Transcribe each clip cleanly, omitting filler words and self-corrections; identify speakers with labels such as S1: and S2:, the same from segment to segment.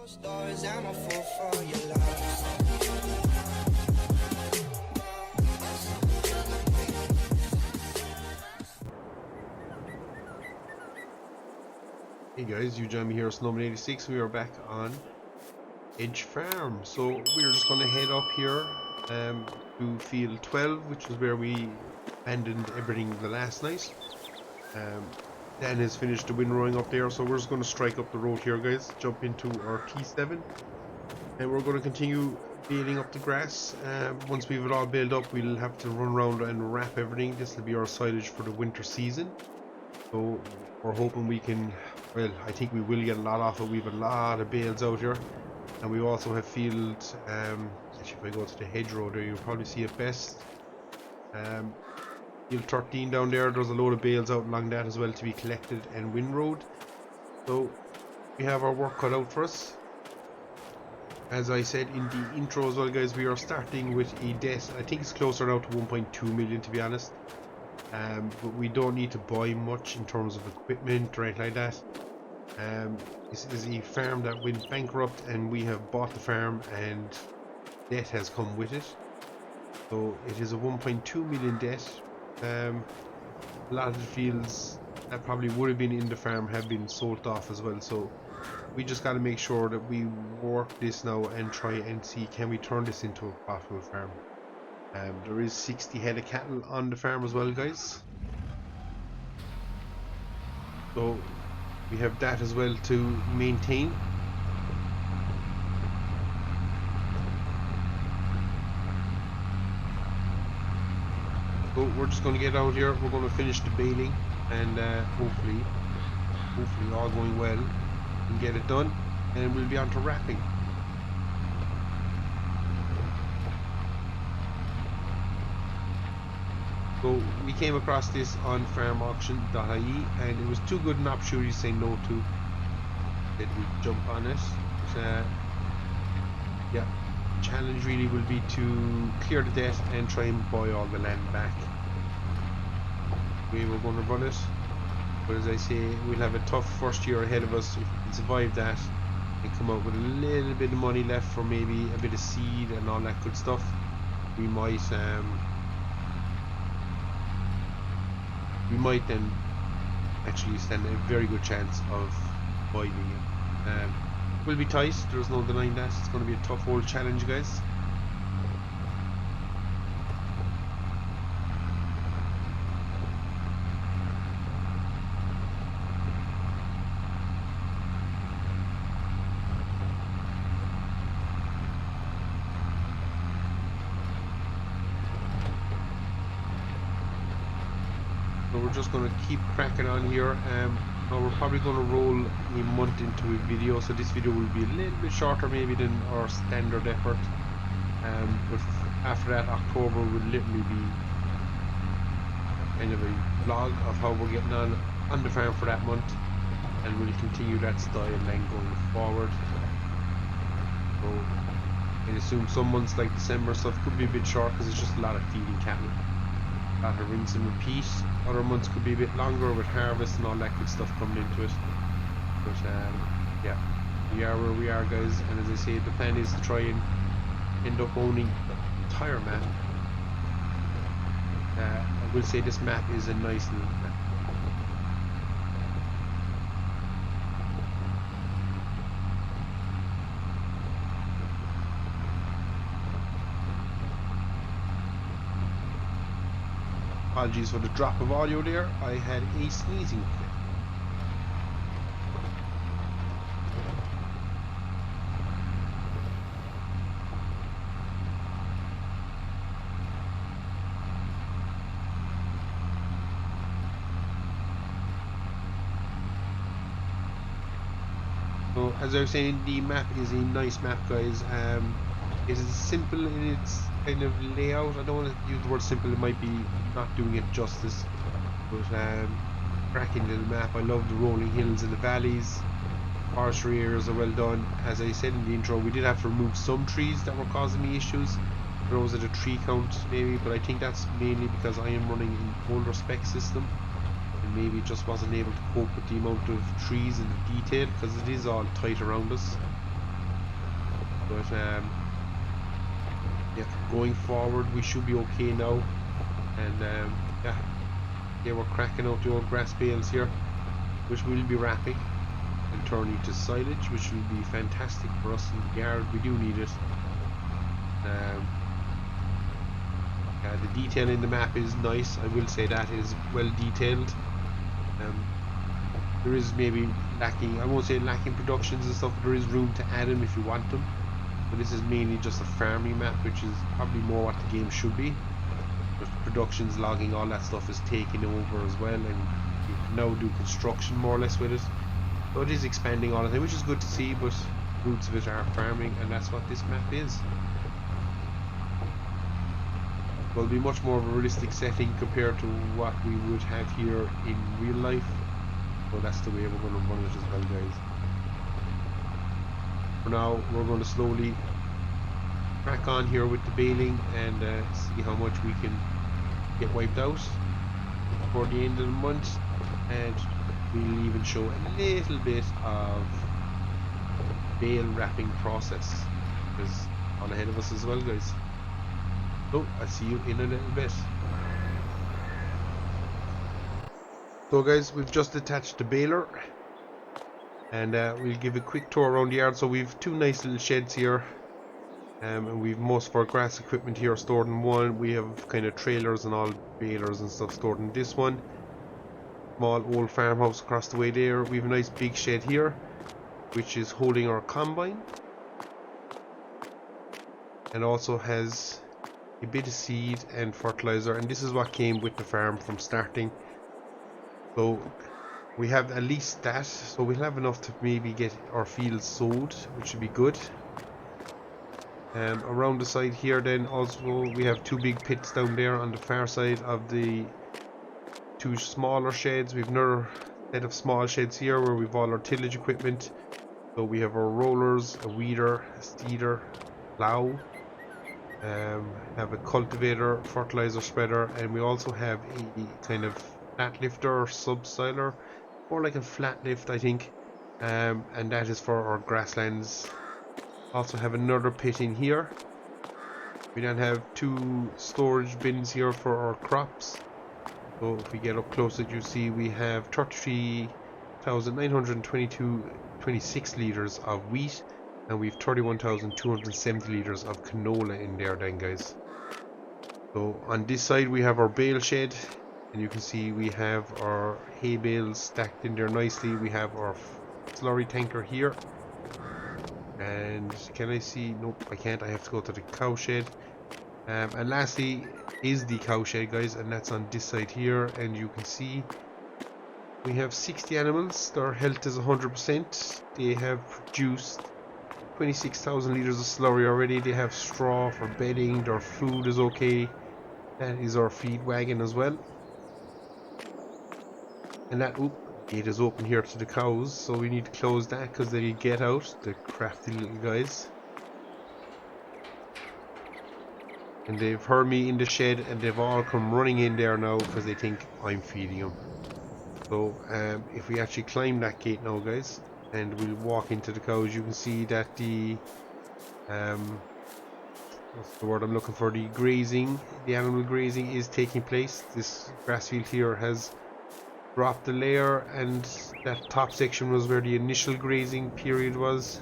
S1: Stars, I'm a fool for your love.
S2: Hey guys, you join me here at Snowman86. We are back on Edge Farm. So we're just going to head up here to field 12, which is where we abandoned everything the last night. Dan has finished the windrowing up there, so we're just going to strike up the road here, guys. Jump into our T7, and we're going to continue baling up the grass. Once we've it all baled up, we'll have to run around and wrap everything. This will be our silage for the winter season. So we're hoping we can, well, I think we will get a lot off it. We have a lot of bales out here, and we also have field, actually if I go to the hedgerow there, you'll probably see it best. Field 13 down there, there's a load of bales out along that as well to be collected and windrowed. So we have our work cut out for us. As I said in the intro as well, guys, we are starting with a debt. I think it's closer now to 1.2 million, to be honest. But we don't need to buy much in terms of equipment or anything like that. This is a farm that went bankrupt, and we have bought the farm and debt has come with it. So it is a 1.2 million debt. A lot of the fields that probably would have been in the farm have been sold off as well, so we just got to make sure that we work this now and try and see, can we turn this into a profitable farm. There is 60 head of cattle on the farm as well, guys, so we have that as well to maintain. So we're just going to get out here, we're going to finish the baling, and hopefully all going well, and get it done, and we'll be on to wrapping. So we came across this on farmauction.ie, and it was too good an opportunity to say no to. Did we jump on it? But, yeah, the challenge really will be to clear the debt and try and buy all the land back. We were going to run it, but as I say, we'll have a tough first year ahead of us. If we can survive that and come out with a little bit of money left for maybe a bit of seed and all that good stuff, we might then actually stand a very good chance of buying it. Will be tight, there's no denying that. It's going to be a tough old challenge, guys. So we're just going to keep cracking on here. Now we're probably going to roll a month into a video, so this video will be a little bit shorter maybe than our standard effort. But after that, October will literally be kind of a vlog of how we're getting on the farm for that month, and we'll continue that style then going forward. So I assume some months like December stuff could be a bit short because it's just a lot of feeding cattle. A lot of rinse and repeat. Other months could be a bit longer with harvest and all that good stuff coming into it. But yeah, we are where we are, guys, and as I say, the plan is to try and end up owning the entire map. I will say this map is a nice little map. Apologies for the drop of audio there, I had a sneezing fit. So as I was saying, the map is a nice map, guys. It is simple in its kind of layout. I don't want to use the word simple, it might be not doing it justice, but cracking little map. I love the rolling hills and the valleys. Forestry areas are well done. As I said in the intro, we did have to remove some trees that were causing me issues. There was at a tree count maybe, but I think that's mainly because I am running an older spec system, and maybe just wasn't able to cope with the amount of trees and the detail, because it is all tight around us. But yeah, going forward we should be okay now. And yeah, we're cracking out the old grass bales here, which we'll be wrapping and turning to silage, which will be fantastic for us in the yard. We do need it. The detail in the map is nice. I will say that is well detailed. There is maybe lacking, I won't say lacking productions and stuff, but there is room to add them if you want them. But this is mainly just a farming map, which is probably more what the game should be. But productions, logging, all that stuff is taking over as well, and you can now do construction more or less with it. So it is expanding all the time, which is good to see, but roots of it are farming, and that's what this map is. Will be much more of a realistic setting compared to what we would have here in real life. So that's the way we're going to run it as well, guys. For now, we're going to slowly crack on here with the baling and see how much we can get wiped out before the end of the month, and we'll even show a little bit of bale wrapping process, because on ahead of us as well, guys. So I'll see you in a little bit. So guys, we've just attached the baler, and we'll give a quick tour around the yard. So we've two nice little sheds here, and we've most of our grass equipment here stored in one. We have kind of trailers and all balers and stuff stored in this one. Small old farmhouse across the way there. We have a nice big shed here, which is holding our combine, and also has a bit of seed and fertilizer, and this is what came with the farm from starting. So we have at least that, so we'll have enough to maybe get our fields sowed, which should be good. Around the side here then also we have two big pits down there on the far side of the two smaller sheds. We've another set of small sheds here where we've all our tillage equipment. So we have our rollers, a weeder, a steeder, plough, have a cultivator, fertilizer spreader, and we also have a kind of flat lifter or subsoiler, more like a flat lift I think, and that is for our grasslands. Also have another pit in here. We then have two storage bins here for our crops. So if we get up close, as you see, we have 33,926 litres of wheat, and we've 31,270 litres of canola in there then, guys. So on this side we have our bale shed, and you can see we have our hay bales stacked in there nicely. We have our slurry tanker here, and can I see? Nope, I can't. I have to go to the cow shed. And lastly is the cow shed, guys, and that's on this side here, and you can see we have 60 animals. Their health is 100%. They have produced 26,000 litres of slurry already. They have straw for bedding. Their food is okay. That is our feed wagon as well. And that gate is open here to the cows, so we need to close that because they get out, the crafty little guys. And they've heard me in the shed, and they've all come running in there now because they think I'm feeding them. So if we actually climb that gate now, guys, and we'll walk into the cows, you can see that the what's the word I'm looking for, the grazing, the animal grazing is taking place. This grass field here has dropped a layer, and that top section was where the initial grazing period was.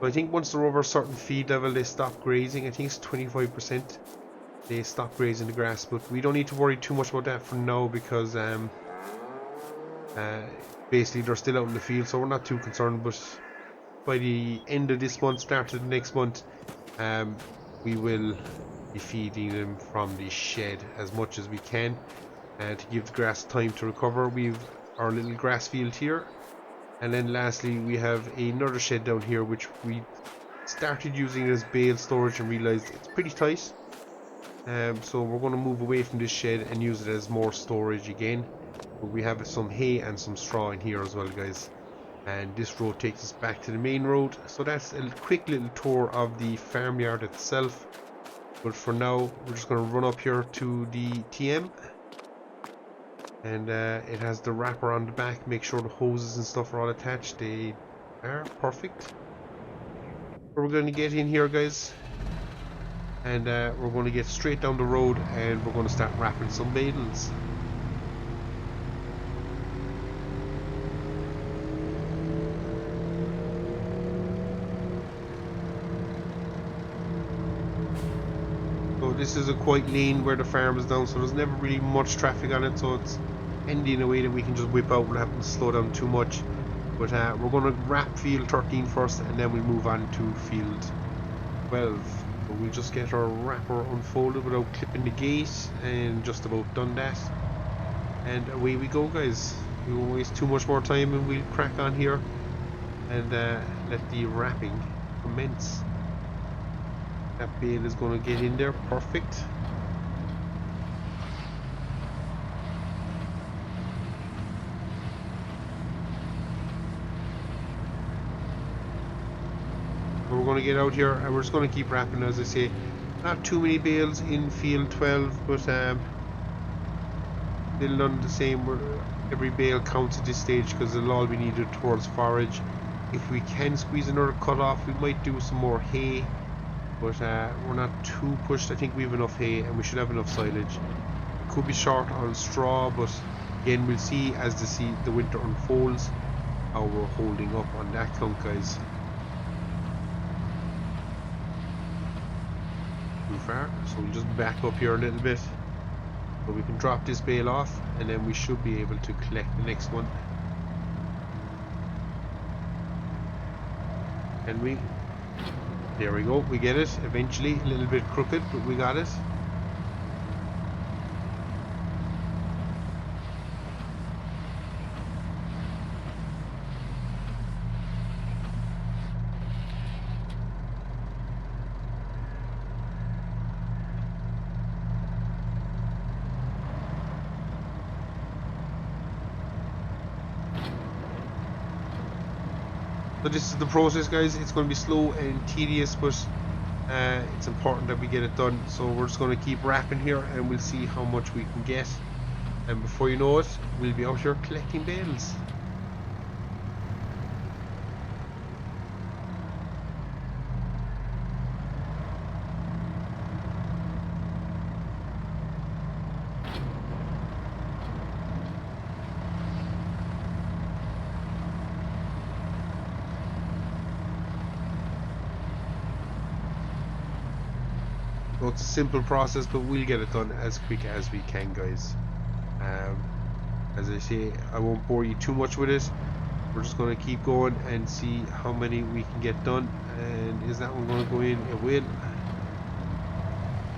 S2: So I think once they're over a certain feed level they stop grazing. I think it's 25% they stop grazing the grass, but we don't need to worry too much about that for now because basically they're still out in the field, so we're not too concerned. But by the end of this month, start of the next month, we will be feeding them from the shed as much as we can, to give the grass time to recover. We've our little grass field here, and then lastly we have another shed down here which we started using as bale storage and realized it's pretty tight, so we're going to move away from this shed and use it as more storage again. But we have some hay and some straw in here as well, guys, and this road takes us back to the main road. So that's a quick little tour of the farmyard itself, but for now we're just going to run up here to the TM, and it has the wrapper on the back. Make sure the hoses and stuff are all attached. They are perfect. We're going to get in here, guys, and we're going to get straight down the road and we're going to start wrapping some bales. So this is a quiet lane where the farm is down, so there's never really much traffic on it, so it's handy in a way that we can just whip out without having to slow down too much. But we're going to wrap field 13 first, and then we'll move on to field 12. So we'll just get our wrapper unfolded without clipping the gate, and just about done that. And away we go, guys. We won't waste too much more time, and we'll crack on here and let the wrapping commence. That bale is going to get in there, perfect. We're going to get out here and we're just going to keep wrapping, as I say. Not too many bales in field 12, but still none the same. Every bale counts at this stage because it'll all be needed towards forage. If we can squeeze another cut off, we might do some more hay, but we're not too pushed. I think we have enough hay and we should have enough silage. Could be short on straw, but again we'll see as the winter unfolds how we're holding up on that count, guys. Too far, so we'll just back up here a little bit so we can drop this bale off, and then we should be able to collect the next one. Can we? There we go, we get it eventually. A little bit crooked, but we got it. So this is the process, guys. It's going to be slow and tedious, but it's important that we get it done. So we're just going to keep wrapping here and we'll see how much we can get. And before you know it, we'll be out here collecting bales. So it's a simple process, but we'll get it done as quick as we can, guys. As I say, I won't bore you too much with it. We're just going to keep going and see how many we can get done. And is that one going to go in? It will.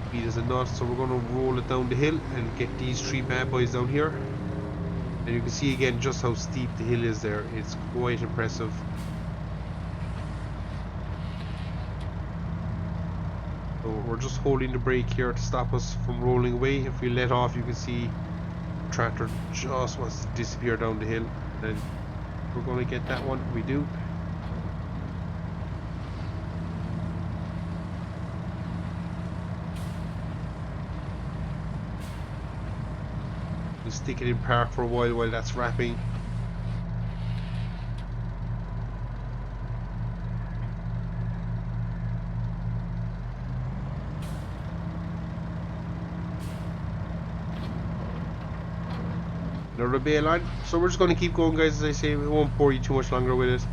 S2: Speed is a nut, so we're going to roll it down the hill and get these three bad boys down here. And you can see again just how steep the hill is there. It's quite impressive. So we're just holding the brake here to stop us from rolling away. If we let off, you can see the tractor just wants to disappear down the hill. And we're going to get that one. We do. We'll stick it in park for a while that's wrapping. Another bale on. So we're just going to keep going, guys. As I say, we won't bore you too much longer with it,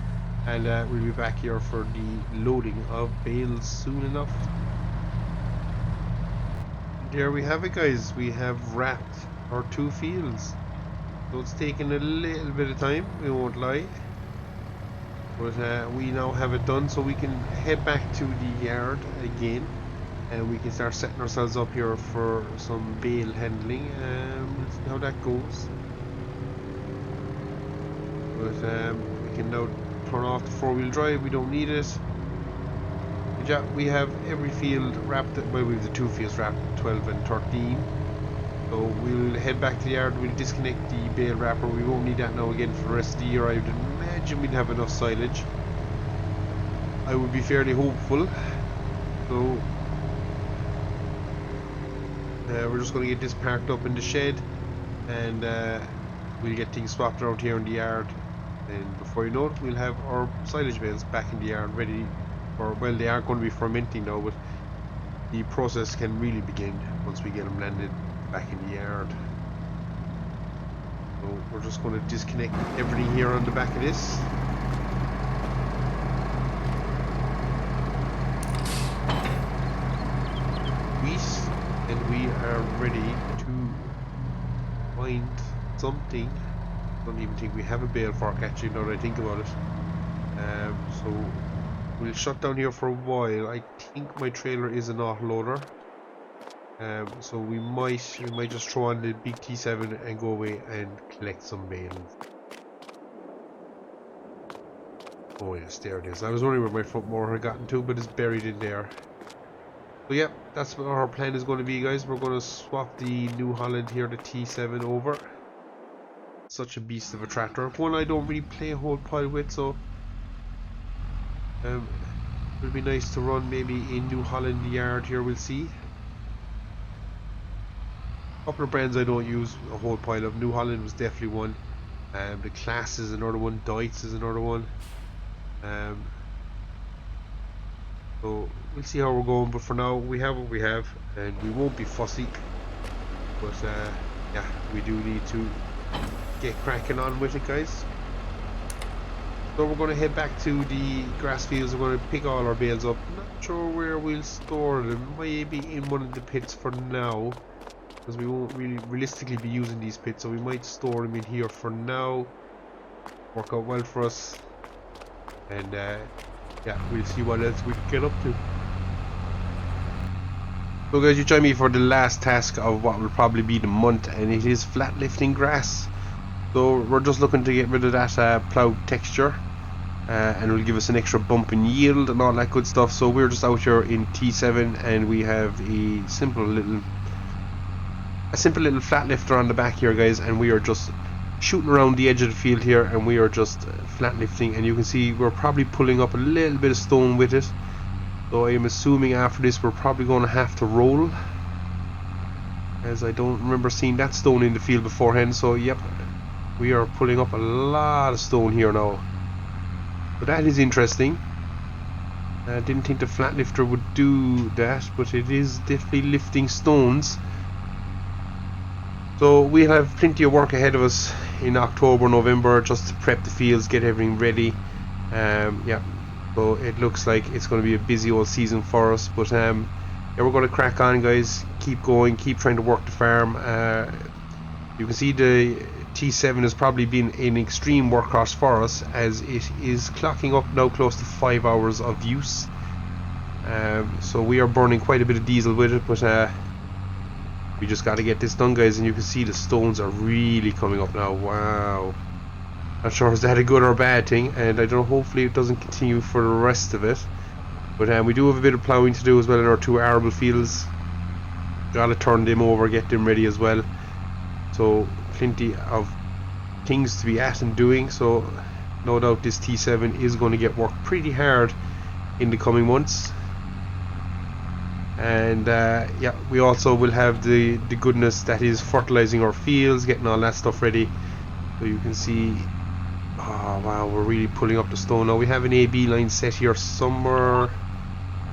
S2: and we'll be back here for the loading of bales soon enough. There we have it, guys. We have wrapped our two fields, so it's taken a little bit of time, we won't lie, but we now have it done, so we can head back to the yard again and we can start setting ourselves up here for some bale handling. Let's see how that goes. But we can now turn off the four-wheel drive, we don't need it. Yeah, we have every field wrapped, well, we have the two fields wrapped, 12 and 13. So we'll head back to the yard, we'll disconnect the bale wrapper, we won't need that now again for the rest of the year. I would imagine we'd have enough silage. I would be fairly hopeful. So we're just going to get this parked up in the shed, and we'll get things swapped around here in the yard. And before you know it, we'll have our silage bales back in the yard ready or well, they are going to be fermenting now, but the process can really begin once we get them landed back in the yard. So we're just going to disconnect everything here on the back of this. And we are ready to find something. Don't even think we have a bale fork actually, now that I think about it. So we'll shut down here for a while. I think my trailer is an autoloader. So we might just throw on the big T7 and go away and collect some bales. Oh yes, there it is. I was wondering where my foot mower had gotten to, but it's buried in there. So yeah, that's what our plan is going to be, guys. We're going to swap the New Holland here, the T7, over. Such a beast of a tractor. One I don't really play a whole pile with, so it would be nice to run maybe in New Holland yard here, we'll see. A couple of brands I don't use a whole pile of. New Holland was definitely one. The Class is another one. Deutz is another one. So we'll see how we're going, but for now we have what we have, and we won't be fussy. But yeah, we do need to get cracking on with it, guys. So we're going to head back to the grass fields. We're going to pick all our bales up. I'm not sure where we'll store them. Maybe in one of the pits for now, because we won't really realistically be using these pits, so we might store them in here for now. Work out well for us, and yeah, we'll see what else we can get up to. So guys, you join me for the last task of what will probably be the month, and it is flat lifting grass. So we're just looking to get rid of that ploughed texture, and it will give us an extra bump in yield and all that good stuff. So we're just out here in T7, and we have a simple little flat lifter on the back here, guys, and we are just shooting around the edge of the field here, and we are just flat lifting, and you can see we're probably pulling up a little bit of stone with it. So I'm assuming after this we're probably going to have to roll, as I don't remember seeing that stone in the field beforehand. So yep, we are pulling up a lot of stone here now. So that is interesting. I didn't think the flat lifter would do that, but it is definitely lifting stones. So we'll have plenty of work ahead of us in October, November, just to prep the fields, get everything ready. Yeah, so it looks like it's going to be a busy old season for us. But yeah, we're going to crack on, guys. Keep going, keep trying to work the farm. You can see the T7 has probably been an extreme workhorse for us, as it is clocking up now close to 5 hours of use. So we are burning quite a bit of diesel with it, but we just got to get this done, guys. And you can see the stones are really coming up now. Wow, not sure is that a good or bad thing, and I don't know, hopefully it doesn't continue for the rest of it. But we do have a bit of ploughing to do as well in our two arable fields. Gotta turn them over, get them ready as well. So plenty of things to be at and doing. So no doubt this T7 is going to get worked pretty hard in the coming months. And yeah, we also will have the goodness that is fertilizing our fields, getting all that stuff ready. So you can see, oh wow, we're really pulling up the stone now. We have an AB line set here somewhere.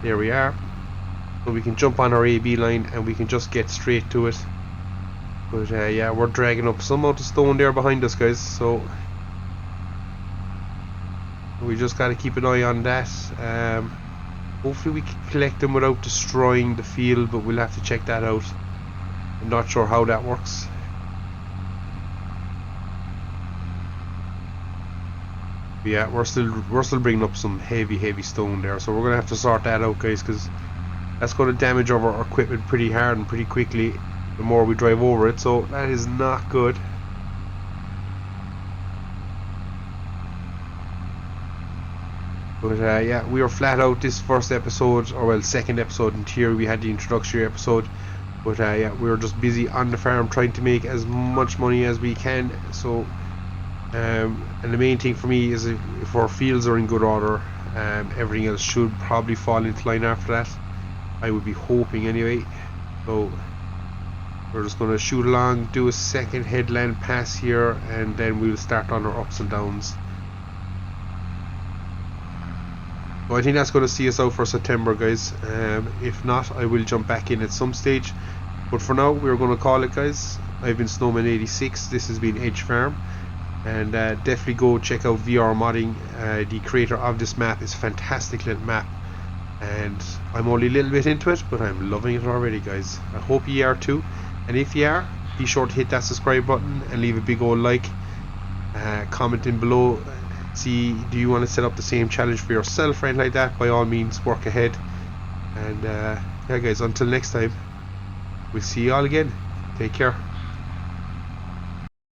S2: There we are. So we can jump on our AB line and we can just get straight to it. But yeah, we're dragging up some amount of stone there behind us, guys. So we just got to keep an eye on that. Hopefully we can collect them without destroying the field, but we'll have to check that out. I'm not sure how that works. But yeah, we're still bringing up some heavy stone there, so we're gonna have to sort that out, guys, because that's going to damage our equipment pretty hard and pretty quickly the more we drive over it. So that is not good. But yeah, we are flat out this first episode, or well, second episode in theory. We had the introductory episode, but yeah, we were just busy on the farm trying to make as much money as we can. So and the main thing for me is if our fields are in good order, everything else should probably fall into line after that, I would be hoping anyway. So we're just going to shoot along, do a second headland pass here, and then we'll start on our ups and downs. So I think that's going to see us out for September, guys. If not, I will jump back in at some stage. But for now, we're going to call it, guys. I've been Snowman86. This has been Edge Farm. And definitely go check out VR Modding. The creator of this map is a fantastic little map. And I'm only a little bit into it, but I'm loving it already, guys. I hope you are too. And if you are, be sure to hit that subscribe button and leave a big old like. Commenting below. See, do you want to set up the same challenge for yourself or anything like that? By all means, work ahead. And yeah, guys, until next time, we'll see you all again. Take care.